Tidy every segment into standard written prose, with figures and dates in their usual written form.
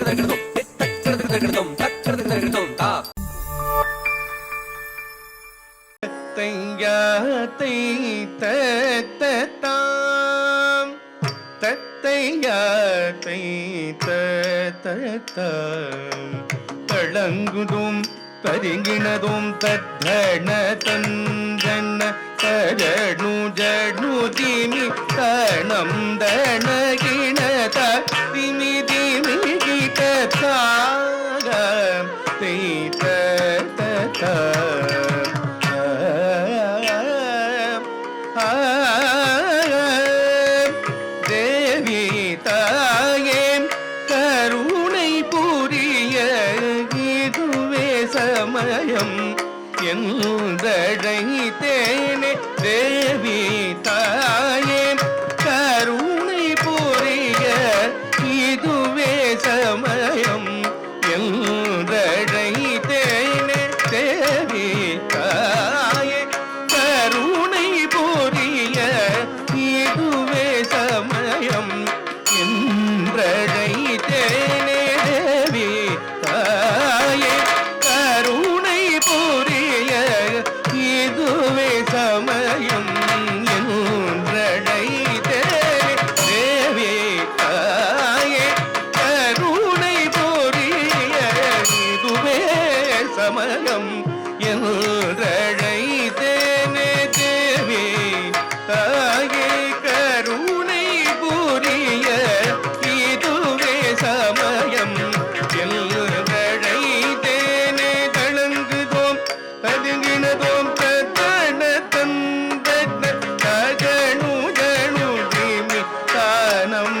தளங்குதும் பரிங்கினதும் தத்தன தந்தன தரணு ஜனு திமி தணம் தனகின திமி திமி கித தைத்த தேவி தாயே கருணை புரிய இதுவே சமயம் என்றழைத்தேனே. தேவி தாயே கருணை புரிய இதுவே சமயம் என்றழைத்தேனே. தேவி தாயே கருணை புரிய இதுவே சமயம் என்றழைத்தேனே. தேவி தாயே கருணை புரிய இதுவே சமயம் என்றழைத்தேனே. தேவி தாயே கருணை புரிய இதுவே சமயம் என்றழைத்தேனே. தேவி தாயே கருணை புரிய இதுவே சமயம் என்றழைத்தேனே. தளங்குதோம் ததுங்கினதோம் தத்தன தந்தன தகணு ஜனு திமி தானம்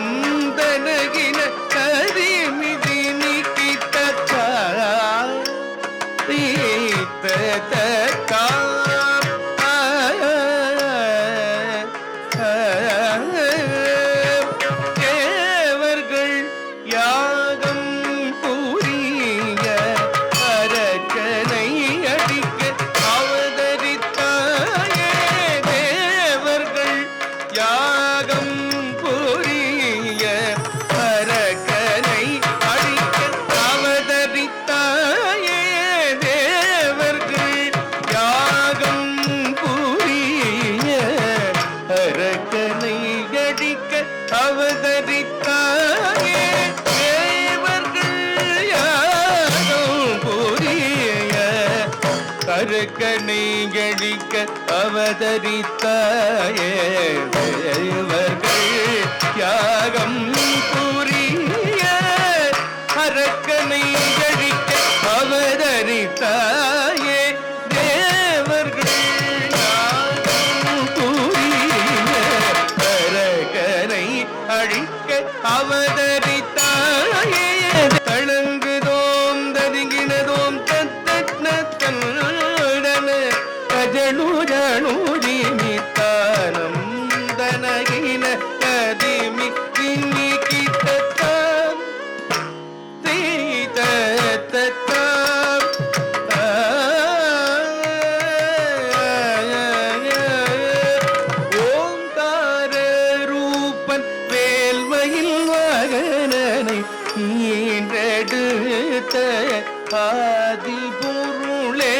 தனகின கதிமி திமி கித்த தேவர்கள் யாகம் புரிய அரக்கனை அடிக்க அவதரித்தாயே. தேவர்கள் யாகம் புரிய அரக்கனை அடிக்க அவதரித்தாயே. தேவர்கள் யாகம் புரிய அரக்கனை அடிக்க அவதரித்தாயே. தேவர்கள் யாகம் புரிய அரக்கனை அடிக்க அவதரித்தாயே. தேவர்கள் யாகம் புரிய அரக்கனை அழிக்க அவதரித்தாயே. தேவர்கள் யாகம் புரிய அரக்கனை அழிக்க அவதரித்தாயே. தளங்குதோம் ததுங்கினதோம் தத்தன தந்தன கஜனு ஜனு திமி தானம் தனகின கதிமி திமி கித்த ஓங்கார ரூபன் வேல்மையில் மகனனை ஈன்றெடுத்த ஆதி பொருளே.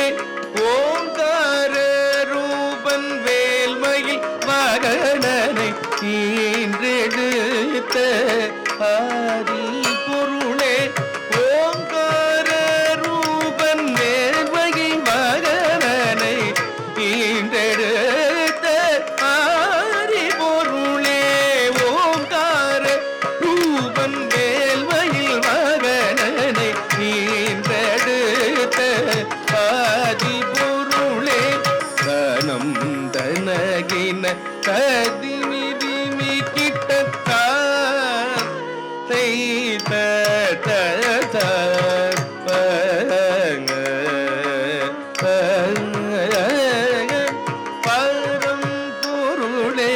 ஓங்கார ரூபன் வேல்மையில் மகனனை ஈன்றெடுத்த ஆதி பொருளே. ஓங்கார ரூபன் வேல்மையில் மகனனை ஈன்றெடுத்த ஆதி பொருளே. ஓங்கார ரூபன் வேல்மையில் மகனனை ஈன்றெடுத்த ஆதி பொருளே. தனம் தனகின கதிமி திமி கிட்ட தைத்த பரம் பொருளே.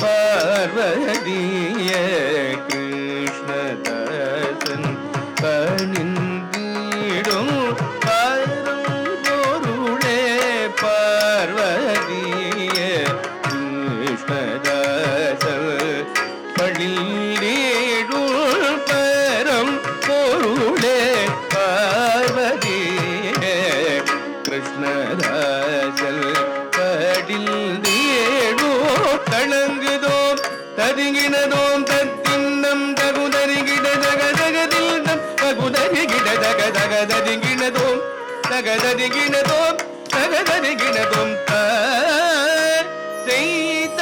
பார்வதிய கிருஷ்ணதாசன் பணிந்திடும் பரம் பொருளே. பார்வதிய கிருஷ்ணதாசன் பணிந்திடும் பரம் பொருளே. தகதரிகினதோம் தகதரிகினதோம் செய்த